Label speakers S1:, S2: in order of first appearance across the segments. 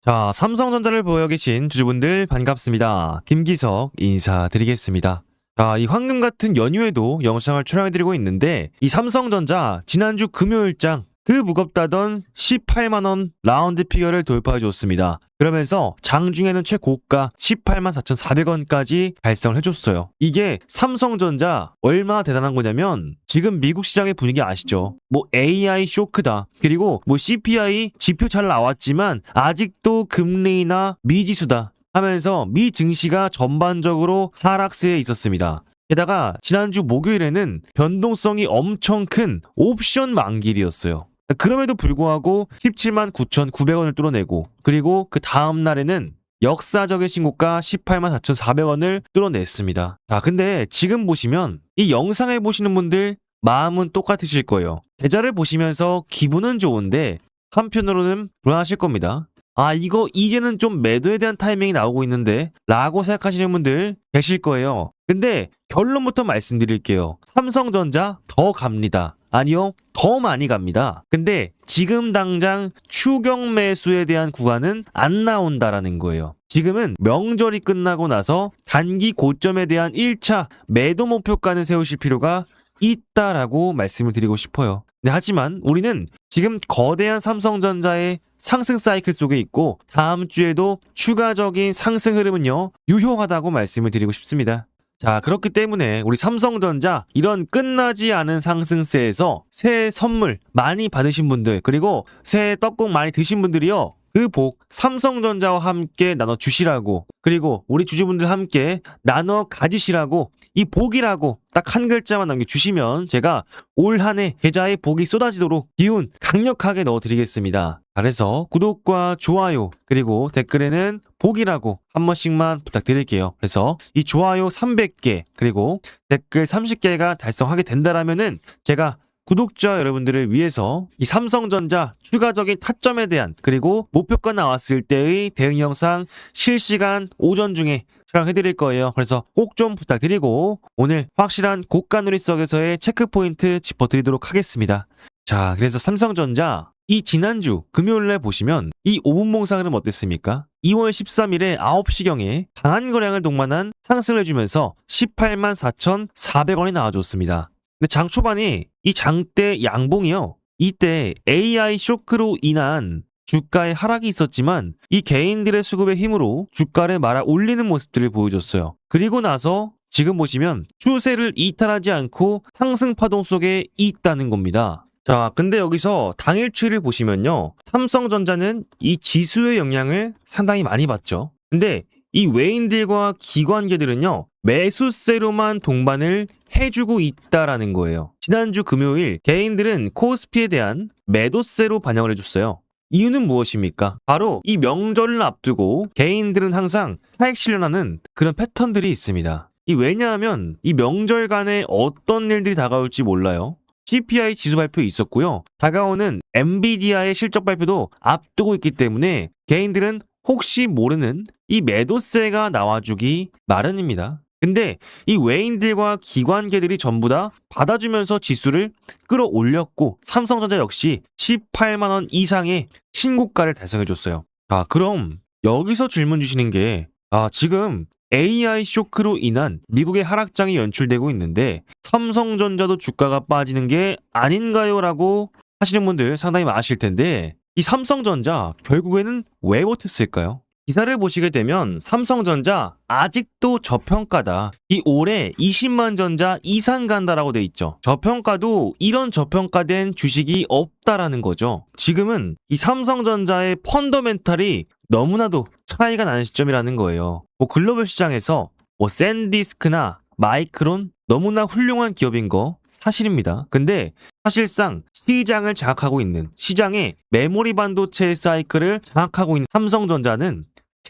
S1: 자, 삼성전자를 보여 계신 주주분들 반갑습니다. 김기석 인사드리겠습니다. 자, 이 황금 같은 연휴에도 영상을 촬영해드리고 있는데 이 삼성전자 지난주 금요일장 그 무겁다던 18만원 라운드 피겨를 돌파해줬습니다. 그러면서 장중에는 최고가 18만 4,400원까지 달성을 해줬어요. 이게 삼성전자 얼마나 대단한 거냐면 지금 미국 시장의 분위기 아시죠? 뭐 AI 쇼크다. 그리고 뭐 CPI 지표 잘 나왔지만 아직도 금리나 미지수다 하면서 미 증시가 전반적으로 하락세에 있었습니다. 게다가 지난주 목요일에는 변동성이 엄청 큰 옵션 만기일이었어요. 그럼에도 불구하고 17만 9,900원을 뚫어내고 그리고 그 다음 날에는 역사적인 신고가 18만 4,400원을 뚫어냈습니다. 자, 근데 지금 보시면 이 영상을 보시는 분들 마음은 똑같으실 거예요. 계좌를 보시면서 기분은 좋은데 한편으로는 불안하실 겁니다. 아, 이거 이제는 좀 매도에 대한 타이밍이 나오고 있는데 라고 생각하시는 분들 계실 거예요. 근데 결론부터 말씀드릴게요. 삼성전자 더 갑니다. 아니요, 더 많이 갑니다. 근데 지금 당장 추격 매수에 대한 구간은 안 나온다라는 거예요. 지금은 명절이 끝나고 나서 단기 고점에 대한 1차 매도 목표가는 세우실 필요가 있다라고 말씀을 드리고 싶어요. 네, 하지만 우리는 지금 거대한 삼성전자의 상승 사이클 속에 있고 다음 주에도 추가적인 상승 흐름은요 유효하다고 말씀을 드리고 싶습니다. 자, 그렇기 때문에 우리 삼성전자 이런 끝나지 않은 상승세에서 새해 선물 많이 받으신 분들 그리고 새해 떡국 많이 드신 분들이요 그 복 삼성전자와 함께 나눠 주시라고 그리고 우리 주주분들 함께 나눠 가지시라고 이 복이라고 딱 한 글자만 남겨주시면 제가 올 한 해 계좌에 복이 쏟아지도록 기운 강력하게 넣어드리겠습니다. 그래서 구독과 좋아요 그리고 댓글에는 복이라고 한 번씩만 부탁드릴게요. 그래서 이 좋아요 300개 그리고 댓글 30개가 달성하게 된다라면은 제가 구독자 여러분들을 위해서 이 삼성전자 추가적인 타점에 대한 그리고 목표가 나왔을 때의 대응 영상 실시간 오전 중에 촬영해드릴 거예요. 그래서 꼭 좀 부탁드리고 오늘 확실한 고가 누리석에서의 체크포인트 짚어드리도록 하겠습니다. 자, 그래서 삼성전자 이 지난주 금요일에 보시면 이 5분 봉상 흐름 어땠습니까? 2월 13일에 9시경에 강한 거량을 동반한 상승을 해주면서 18만 4,400원이 나와줬습니다. 근데 장 초반에 이 장대 양봉이요. 이때 AI 쇼크로 인한 주가의 하락이 있었지만 이 개인들의 수급의 힘으로 주가를 말아 올리는 모습들을 보여줬어요. 그리고 나서 지금 보시면 추세를 이탈하지 않고 상승 파동 속에 있다는 겁니다. 자, 근데 여기서 당일 추이를 보시면요. 삼성전자는 이 지수의 영향을 상당히 많이 받죠. 근데 이 외인들과 기관계들은요. 매수세로만 동반을 해주고 있다라는 거예요. 지난주 금요일 개인들은 코스피에 대한 매도세로 반영을 해줬어요. 이유는 무엇입니까? 바로 이 명절을 앞두고 개인들은 항상 차익 실현하는 그런 패턴들이 있습니다. 왜냐하면 이 명절간에 어떤 일들이 다가올지 몰라요. CPI 지수 발표 있었고요. 다가오는 엔비디아의 실적 발표도 앞두고 있기 때문에 개인들은 혹시 모르는 이 매도세가 나와주기 마련입니다. 근데 이 외인들과 기관계들이 전부 다 받아주면서 지수를 끌어올렸고 삼성전자 역시 18만원 이상의 신고가를 달성해줬어요. 아, 그럼 여기서 질문 주시는 게 지금 AI 쇼크로 인한 미국의 하락장이 연출되고 있는데 삼성전자도 주가가 빠지는 게 아닌가요? 라고 하시는 분들 상당히 많으실 텐데 이 삼성전자 결국에는 왜 버텼을까요? 기사를 보시게 되면 삼성전자 아직도 저평가다. 이 올해 20만 전자 이상 간다라고 돼 있죠. 저평가도 이런 저평가된 주식이 없다라는 거죠. 지금은 이 삼성전자의 펀더멘탈이 너무나도 차이가 나는 시점이라는 거예요. 뭐 글로벌 시장에서 뭐 샌디스크나 마이크론 너무나 훌륭한 기업인 거 사실입니다. 근데 사실상 시장을 장악하고 있는 시장의 메모리 반도체 사이클을 장악하고 있는 삼성전자는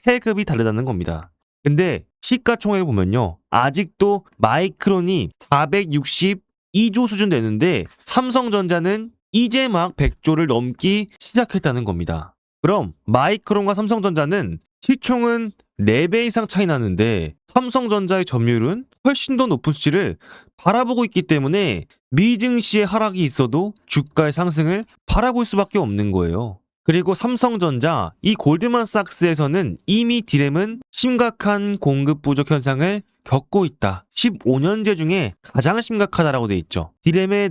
S1: 체급이 다르다는 겁니다. 근데 시가총액을 보면요. 아직도 마이크론이 462조 수준 되는데 삼성전자는 이제 막 100조를 넘기 시작했다는 겁니다. 그럼 마이크론과 삼성전자는 시총은 4배 이상 차이 나는데 삼성전자의 점유율은 훨씬 더 높은 수치를 바라보고 있기 때문에 미증시의 하락이 있어도 주가의 상승을 바라볼 수밖에 없는 거예요. 그리고 삼성전자, 이 골드만삭스에서는 이미 디램은 심각한 공급 부족 현상을 겪고 있다. 15년제 중에 가장 심각하다라고 돼 있죠. 디램의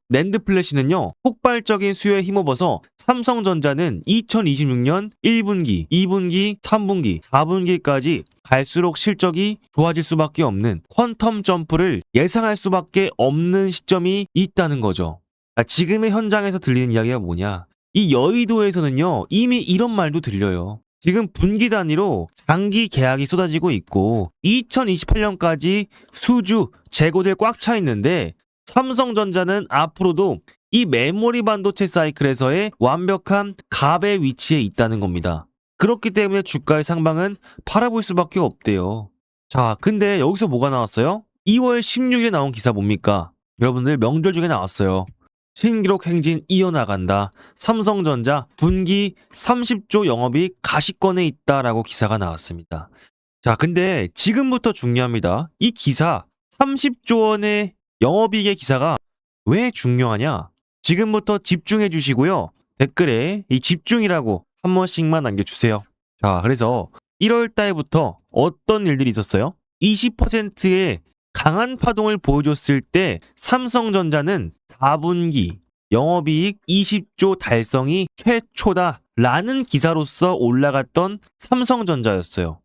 S1: 낸드 플래시는요, 폭발적인 수요에 힘입어서 삼성전자는 2026년 1분기, 2분기, 3분기, 4분기까지 갈수록 실적이 좋아질 수밖에 없는 퀀텀 점프를 예상할 수밖에 없는 시점이 있다는 거죠. 지금의 현장에서 들리는 이야기가 뭐냐? 이 여의도에서는요, 이미 이런 말도 들려요. 지금 분기 단위로 장기 계약이 쏟아지고 있고 2028년까지 수주, 재고들 꽉 차 있는데 삼성전자는 앞으로도 이 메모리 반도체 사이클에서의 완벽한 갑의 위치에 있다는 겁니다. 그렇기 때문에 주가의 상방은 팔아볼 수밖에 없대요. 자, 근데 여기서 뭐가 나왔어요? 2월 16일에 나온 기사 뭡니까? 여러분들 명절 중에 나왔어요. 신기록 행진 이어나간다. 삼성전자 분기 30조 영업이익 가시권에 있다라고 기사가 나왔습니다. 자, 근데 지금부터 중요합니다. 이 기사 30조 원의 영업이익의 기사가 왜 중요하냐? 지금부터 집중해 주시고요. 댓글에 이 집중이라고 한 번씩만 남겨주세요. 자, 그래서 1월 달부터 어떤 일들이 있었어요? 20%의 강한 파동을 보여줬을 때 삼성전자는 4분기 영업이익 20조 달성이 최초다라는 기사로서 올라갔던 삼성전자였어요.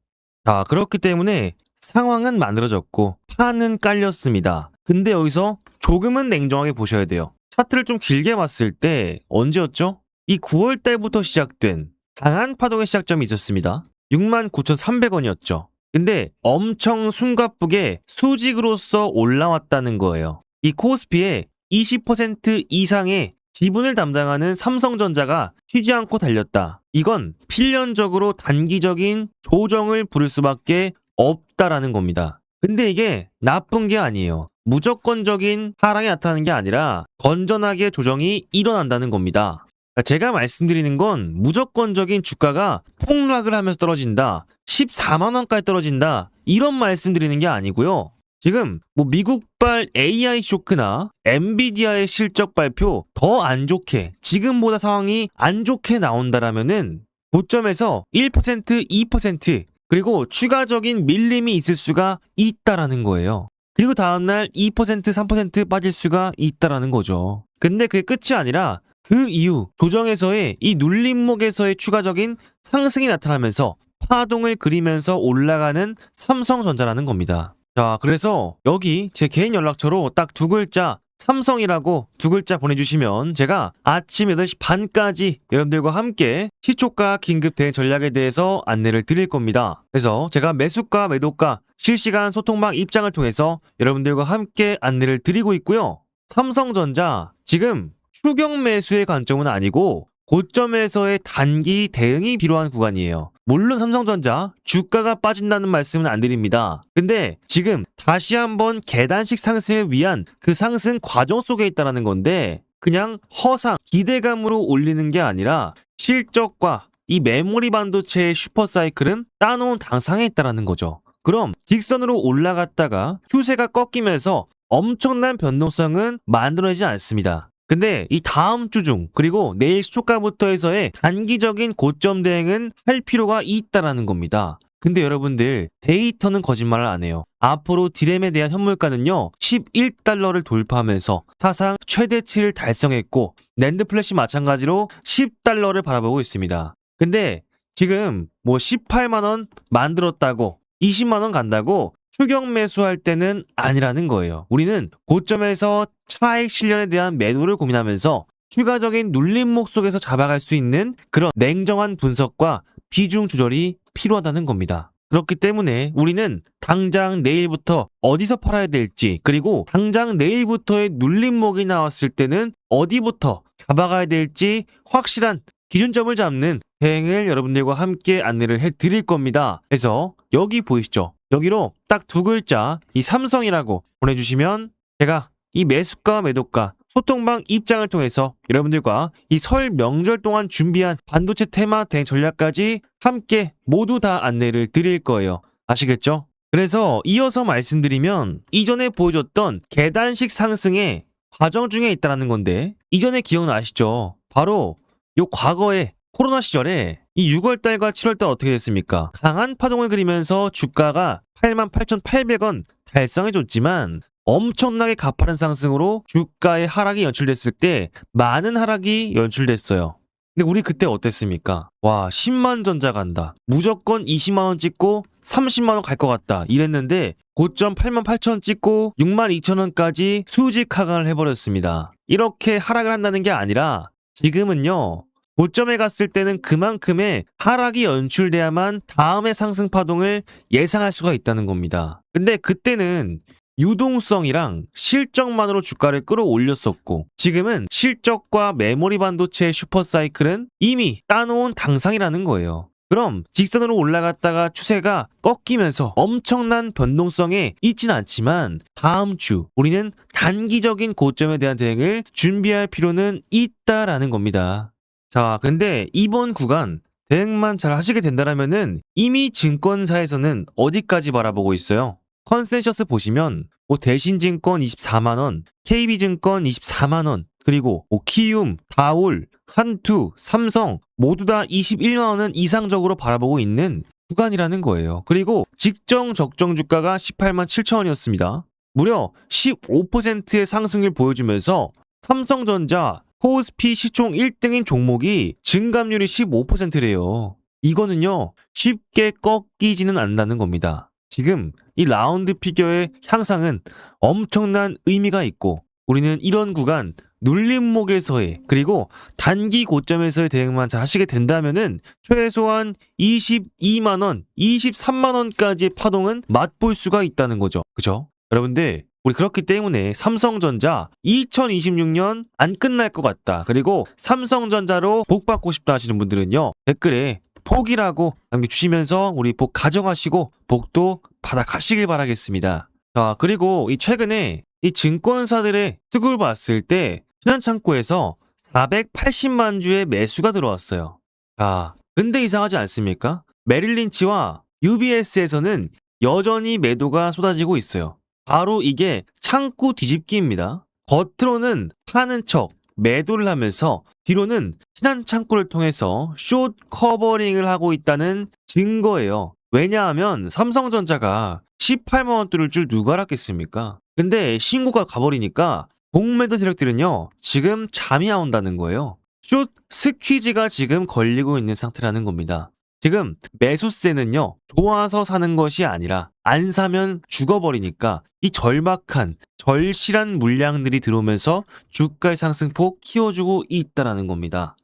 S1: 자, 그렇기 때문에 상황은 만들어졌고 판은 깔렸습니다. 근데 여기서 조금은 냉정하게 보셔야 돼요. 차트를 좀 길게 봤을 때 언제였죠? 이 9월 달부터 시작된 강한 파동의 시작점이 있었습니다. 69,300원이었죠. 근데 엄청 숨가쁘게 수직으로서 올라왔다는 거예요. 이 코스피에 20% 이상의 지분을 담당하는 삼성전자가 쉬지 않고 달렸다. 이건 필연적으로 단기적인 조정을 부를 수밖에 없다라는 겁니다. 근데 이게 나쁜 게 아니에요. 무조건적인 하락이 나타나는 게 아니라 건전하게 조정이 일어난다는 겁니다. 제가 말씀드리는 건 무조건적인 주가가 폭락을 하면서 떨어진다, 14만원까지 떨어진다, 이런 말씀드리는 게 아니고요. 지금 뭐 미국발 AI 쇼크나 엔비디아의 실적 발표 더 안 좋게, 지금보다 상황이 안 좋게 나온다라면은 고점에서 1%, 2% 그리고 추가적인 밀림이 있을 수가 있다라는 거예요. 그리고 다음날 2%, 3% 빠질 수가 있다라는 거죠. 근데 그게 끝이 아니라 그 이후 조정에서의 이 눌림목에서의 추가적인 상승이 나타나면서 파동을 그리면서 올라가는 삼성전자라는 겁니다. 자, 그래서 여기 제 개인 연락처로 딱 두 글자 삼성이라고 두 글자 보내주시면 제가 아침 8시 반까지 여러분들과 함께 시초가 긴급 대응 전략에 대해서 안내를 드릴 겁니다. 그래서 제가 매수가, 매도가, 실시간 소통방 입장을 통해서 여러분들과 함께 안내를 드리고 있고요. 삼성전자 지금 추격 매수의 관점은 아니고 고점에서의 단기 대응이 필요한 구간이에요. 물론 삼성전자 주가가 빠진다는 말씀은 안 드립니다. 근데 지금 다시 한번 계단식 상승을 위한 그 상승 과정 속에 있다는 건데 그냥 허상, 기대감으로 올리는 게 아니라 실적과 이 메모리 반도체의 슈퍼사이클은 따놓은 당상에 있다는 거죠. 그럼 직선으로 올라갔다가 추세가 꺾이면서 엄청난 변동성은 만들어지지 않습니다. 근데 이 다음 주 중 그리고 내일 시초가부터 해서의 단기적인 고점 대응은 할 필요가 있다라는 겁니다. 근데 여러분들 데이터는 거짓말을 안 해요. 앞으로 디램에 대한 현물가는요 11달러를 돌파하면서 사상 최대치를 달성했고 낸드 플래시 마찬가지로 10달러를 바라보고 있습니다. 근데 지금 뭐 18만원 만들었다고 20만원 간다고 추격 매수할 때는 아니라는 거예요. 우리는 고점에서 차익 실현에 대한 매도를 고민하면서 추가적인 눌림목 속에서 잡아갈 수 있는 그런 냉정한 분석과 비중 조절이 필요하다는 겁니다. 그렇기 때문에 우리는 당장 내일부터 어디서 팔아야 될지, 그리고 당장 내일부터의 눌림목이 나왔을 때는 어디부터 잡아가야 될지 확실한 기준점을 잡는 대응을 여러분들과 함께 안내를 해드릴 겁니다. 그래서 여기 보이시죠? 여기로 딱 두 글자 이 삼성이라고 보내주시면 제가 이 매수가 매도가 소통방 입장을 통해서 여러분들과 이 설 명절 동안 준비한 반도체 테마 대응 전략까지 함께 모두 다 안내를 드릴 거예요. 아시겠죠? 그래서 이어서 말씀드리면 이전에 보여줬던 계단식 상승의 과정 중에 있다는 건데 이전에 기억나시죠? 바로 요 과거에 코로나 시절에 이 6월달과 7월달 어떻게 됐습니까? 강한 파동을 그리면서 주가가 88,800원 달성해줬지만 엄청나게 가파른 상승으로 주가의 하락이 연출됐을 때 많은 하락이 연출됐어요. 근데 우리 그때 어땠습니까? 와, 10만 전자 간다. 무조건 20만 원 찍고 30만 원 갈 것 같다. 이랬는데 고점 88,000원 찍고 62,000원까지 수직 하강을 해버렸습니다. 이렇게 하락을 한다는 게 아니라 지금은요. 고점에 갔을 때는 그만큼의 하락이 연출돼야만 다음의 상승 파동을 예상할 수가 있다는 겁니다. 근데 그때는 유동성이랑 실적만으로 주가를 끌어올렸었고 지금은 실적과 메모리 반도체의 슈퍼사이클은 이미 따놓은 당상이라는 거예요. 그럼 직선으로 올라갔다가 추세가 꺾이면서 엄청난 변동성에 있진 않지만 다음 주 우리는 단기적인 고점에 대한 대응을 준비할 필요는 있다라는 겁니다. 자, 근데 이번 구간 대응만 잘 하시게 된다면은 이미 증권사에서는 어디까지 바라보고 있어요? 컨센셔스 보시면 대신증권 24만원, KB증권 24만원, 그리고 키움, 다올, 한투, 삼성 모두 다 21만원은 이상적으로 바라보고 있는 구간이라는 거예요. 그리고 직정 적정 주가가 18만 7천원이었습니다. 무려 15%의 상승률 보여주면서 삼성전자, 코스피 시총 1등인 종목이 증감률이 15%래요. 이거는요, 쉽게 꺾이지는 않는다는 겁니다. 지금 이 라운드 피겨의 향상은 엄청난 의미가 있고 우리는 이런 구간 눌림목에서의 그리고 단기 고점에서의 대응만 잘 하시게 된다면은 최소한 22만원, 23만원까지의 파동은 맛볼 수가 있다는 거죠. 그죠? 여러분들 우리 그렇기 때문에 삼성전자 2026년 안 끝날 것 같다. 그리고 삼성전자로 복 받고 싶다 하시는 분들은요. 댓글에 복이라고 남겨주시면서 우리 복 가져가시고 복도 받아가시길 바라겠습니다. 자, 그리고 이 최근에 이 증권사들의 수급을 봤을 때 신한창고에서 480만 주의 매수가 들어왔어요. 자, 근데 이상하지 않습니까? 메릴린치와 UBS에서는 여전히 매도가 쏟아지고 있어요. 바로 이게 창구 뒤집기입니다. 겉으로는 파는 척 매도를 하면서 뒤로는 신한 창구를 통해서 숏 커버링을 하고 있다는 증거예요. 왜냐하면 삼성전자가 18만원 뚫을 줄 누가 알았겠습니까? 근데 신고가 가버리니까 공매도 세력들은요 지금 잠이 안 온다는 거예요. 숏 스퀴즈가 지금 걸리고 있는 상태라는 겁니다. 지금 매수세는요 좋아서 사는 것이 아니라 안 사면 죽어버리니까 이 절박한 절실한 물량들이 들어오면서 주가의 상승폭 키워주고 있다는 겁니다.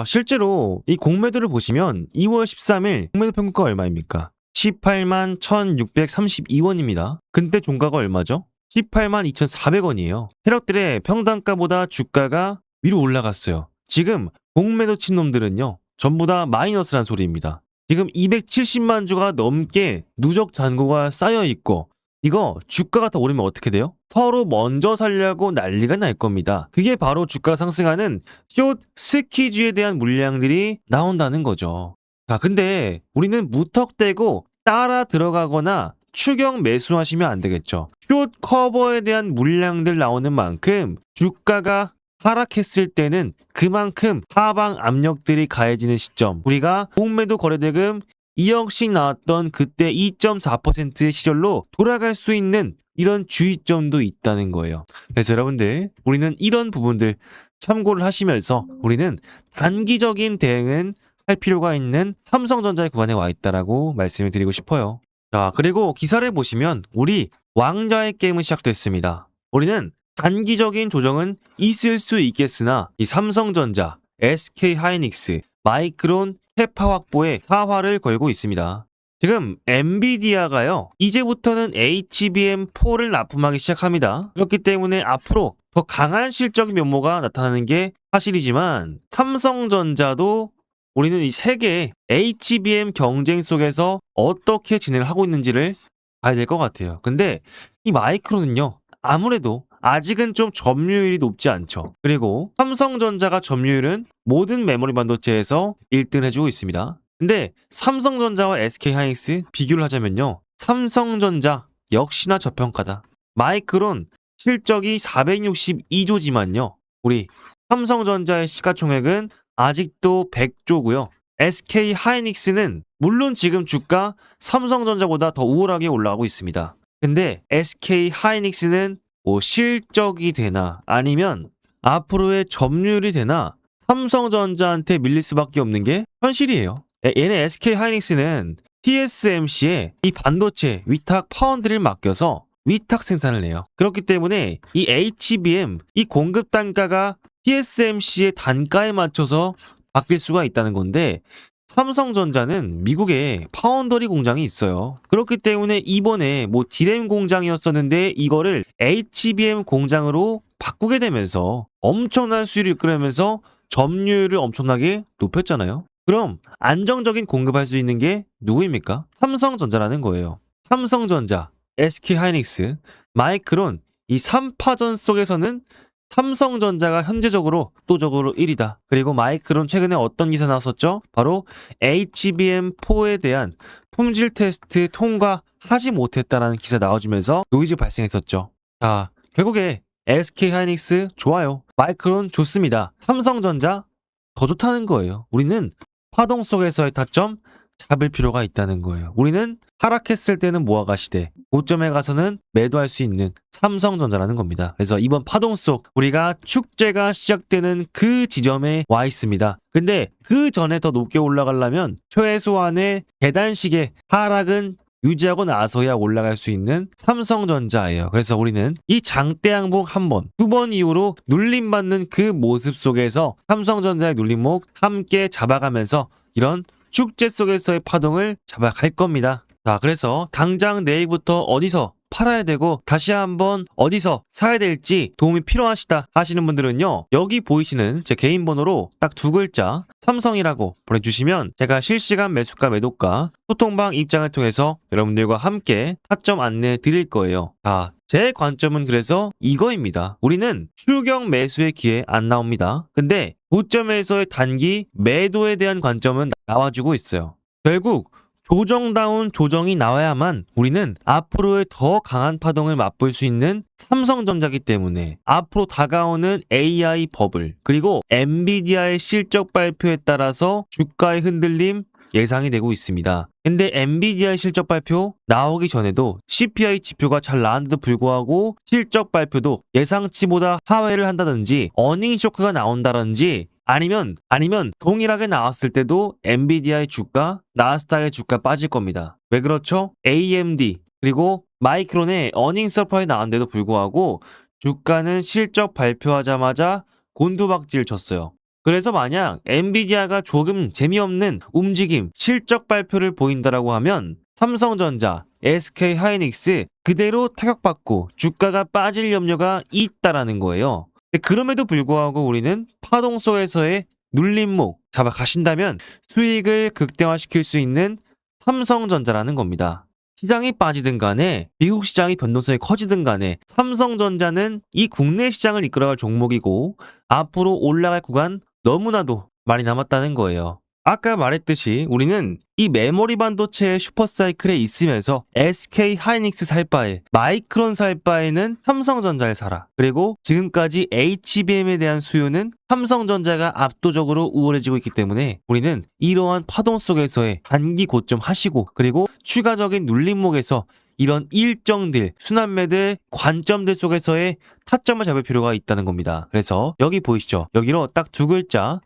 S1: 실제로 이 공매도를 보시면 2월 13일 공매도 평균가 얼마입니까? 18만 1632원입니다. 근데 종가가 얼마죠? 18만 2400원이에요. 세력들의 평단가보다 주가가 위로 올라갔어요. 지금 공매도 친 놈들은요 전부 다 마이너스란 소리입니다. 지금 270만 주가 넘게 누적 잔고가 쌓여 있고 이거 주가가 더 오르면 어떻게 돼요? 서로 먼저 살려고 난리가 날 겁니다. 그게 바로 주가 상승하는 숏 스퀴즈에 대한 물량들이 나온다는 거죠. 자, 근데 우리는 무턱대고 따라 들어가거나 추격 매수하시면 안 되겠죠. 숏 커버에 대한 물량들 나오는 만큼 주가가 하락했을 때는 그만큼 하방 압력들이 가해지는 시점, 우리가 공매도 거래대금 2억씩 나왔던 그때 2.4%의 시절로 돌아갈 수 있는 이런 주의점도 있다는 거예요. 그래서 여러분들 우리는 이런 부분들 참고를 하시면서 우리는 단기적인 대응은 할 필요가 있는 삼성전자의 구간에 와 있다라고 말씀을 드리고 싶어요. 자, 그리고 기사를 보시면 우리 왕좌의 게임은 시작됐습니다. 우리는 단기적인 조정은 있을 수 있겠으나 이 삼성전자, SK하이닉스, 마이크론, 캐파 확보에 사활을 걸고 있습니다. 지금 엔비디아가요 이제부터는 HBM4를 납품하기 시작합니다. 그렇기 때문에 앞으로 더 강한 실적 면모가 나타나는 게 사실이지만 삼성전자도 우리는 이 세계의 HBM 경쟁 속에서 어떻게 진행을 하고 있는지를 봐야 될 것 같아요. 근데 이 마이크론은요 아무래도 아직은 좀 점유율이 높지 않죠. 그리고 삼성전자가 점유율은 모든 메모리 반도체에서 1등 해주고 있습니다. 근데 삼성전자와 SK하이닉스 비교를 하자면요. 삼성전자 역시나 저평가다. 마이크론 실적이 462조지만요. 우리 삼성전자의 시가총액은 아직도 100조고요. SK 하이닉스는 물론 지금 주가 삼성전자보다 더 우월하게 올라가고 있습니다. 근데 SK 하이닉스는 뭐 실적이 되나 아니면 앞으로의 점유율이 되나 삼성전자한테 밀릴 수밖에 없는 게 현실이에요. 얘네 SK 하이닉스는 TSMC에 이 반도체 위탁 파원들을 맡겨서 위탁 생산을 해요. 그렇기 때문에 이 HBM 이 공급 단가가 TSMC의 단가에 맞춰서 바뀔 수가 있다는 건데 삼성전자는 미국에 파운더리 공장이 있어요. 그렇기 때문에 이번에 뭐 D램 공장이었었는데 이거를 HBM 공장으로 바꾸게 되면서 엄청난 수율을 이끌면서 점유율을 엄청나게 높였잖아요. 그럼 안정적인 공급할 수 있는 게 누구입니까? 삼성전자라는 거예요. 삼성전자, SK하이닉스, 마이크론 이 3파전 속에서는 삼성전자가 현재적으로 압도적으로 1위다. 그리고 마이크론 최근에 어떤 기사 나왔었죠? 바로 HBM4에 대한 품질 테스트 통과하지 못했다라는 기사 나와주면서 노이즈 발생했었죠. 자, 결국에 SK하이닉스 좋아요. 마이크론 좋습니다. 삼성전자 더 좋다는 거예요. 우리는 파동 속에서의 타점 잡을 필요가 있다는 거예요. 우리는 하락했을 때는 모아가 시대, 고점에 가서는 매도할 수 있는 삼성전자라는 겁니다. 그래서 이번 파동 속 우리가 축제가 시작되는 그 지점에 와 있습니다. 근데 그 전에 더 높게 올라가려면 최소한의 계단식의 하락은 유지하고 나서야 올라갈 수 있는 삼성전자예요. 그래서 우리는 이 장대 양봉 한 번, 두 번 이후로 눌림받는 그 모습 속에서 삼성전자의 눌림목 함께 잡아가면서 이런 축제 속에서의 파동을 잡아갈 겁니다. 자, 그래서 당장 내일부터 어디서 팔아야 되고 다시 한번 어디서 사야 될지 도움이 필요하시다 하시는 분들은요, 여기 보이시는 제 개인 번호로 딱 두 글자 삼성이라고 보내주시면 제가 실시간 매수가 매도가 소통방 입장을 통해서 여러분들과 함께 타점 안내 드릴 거예요. 자, 제 관점은 그래서 이거입니다. 우리는 추격 매수의 기회 안 나옵니다. 근데 고점에서의 단기 매도에 대한 관점은 나와주고 있어요. 결국 조정다운 조정이 나와야만 우리는 앞으로의 더 강한 파동을 맛볼 수 있는 삼성전자기 때문에 앞으로 다가오는 AI 버블 그리고 엔비디아의 실적 발표에 따라서 주가의 흔들림 예상이 되고 있습니다. 근데 엔비디아의 실적 발표 나오기 전에도 CPI 지표가 잘 나왔는데도 불구하고 실적 발표도 예상치보다 하회를 한다든지 어닝 쇼크가 나온다든지 아니면 동일하게 나왔을 때도 엔비디아의 주가, 나스닥의 주가 빠질 겁니다. 왜 그렇죠? AMD 그리고 마이크론의 어닝 서프라이 나왔는데도 불구하고 주가는 실적 발표하자마자 곤두박질 쳤어요. 그래서 만약 엔비디아가 조금 재미없는 움직임, 실적 발표를 보인다라고 하면 삼성전자, SK하이닉스 그대로 타격받고 주가가 빠질 염려가 있다라는 거예요. 그럼에도 불구하고 우리는 파동 속에서의 눌림목 잡아가신다면 수익을 극대화시킬 수 있는 삼성전자라는 겁니다. 시장이 빠지든 간에 미국 시장이 변동성이 커지든 간에 삼성전자는 이 국내 시장을 이끌어갈 종목이고 앞으로 올라갈 구간 너무나도 많이 남았다는 거예요. 아까 말했듯이 우리는 이 메모리 반도체의 슈퍼사이클에 있으면서 SK하이닉스 살 바에 마이크론 살 바에는 삼성전자를 사라. 그리고 지금까지 HBM에 대한 수요는 삼성전자가 압도적으로 우월해지고 있기 때문에 우리는 이러한 파동 속에서의 단기 고점 하시고 그리고 추가적인 눌림목에서 이런 일정들, 순환매들, 관점들 속에서의 타점을 잡을 필요가 있다는 겁니다. 그래서 여기 보이시죠? 여기로 딱 두 글자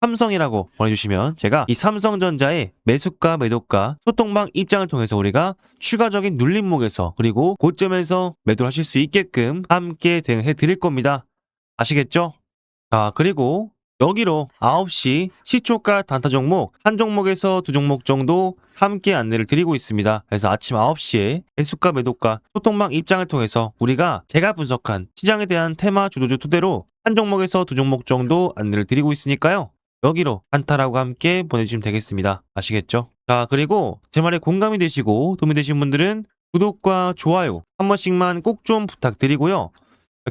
S1: 삼성이라고 보내주시면 제가 이 삼성전자의 매수가 매도가 소통방 입장을 통해서 우리가 추가적인 눌림목에서 그리고 고점에서 매도를 하실 수 있게끔 함께 대응해 드릴 겁니다. 아시겠죠? 자, 그리고 여기로 9시 시초가 단타 종목 한 종목에서 두 종목 정도 함께 안내를 드리고 있습니다. 그래서 아침 9시에 매수가 매도가 소통방 입장을 통해서 우리가 제가 분석한 시장에 대한 테마 주도주 토대로 한 종목에서 두 종목 정도 안내를 드리고 있으니까요. 여기로 단타라고 함께 보내주시면 되겠습니다. 아시겠죠? 자, 그리고 제 말에 공감이 되시고 도움이 되신 분들은 구독과 좋아요 한 번씩만 꼭 좀 부탁드리고요.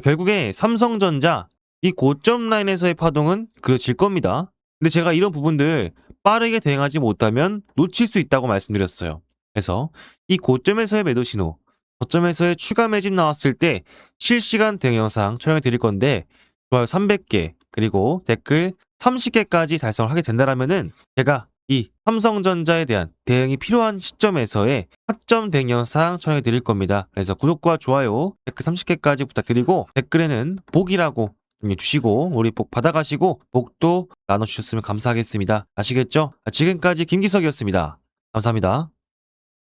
S1: 결국에 삼성전자 이 고점 라인에서의 파동은 그려질 겁니다. 근데 제가 이런 부분들 빠르게 대응하지 못하면 놓칠 수 있다고 말씀드렸어요. 그래서 이 고점에서의 매도 신호, 저점에서의 추가 매집 나왔을 때 실시간 대응 영상 촬영해 드릴 건데 좋아요 300개 그리고 댓글 30개까지 달성을 하게 된다라면은 제가 이 삼성전자에 대한 대응이 필요한 시점에서의 타점 대응 영상 촬영해 드릴 겁니다. 그래서 구독과 좋아요, 댓글 30개까지 부탁드리고 댓글에는 복이라고 주시고 우리 복 받아가시고 복도 나눠주셨으면 감사하겠습니다. 아시겠죠? 지금까지 김기석이었습니다. 감사합니다.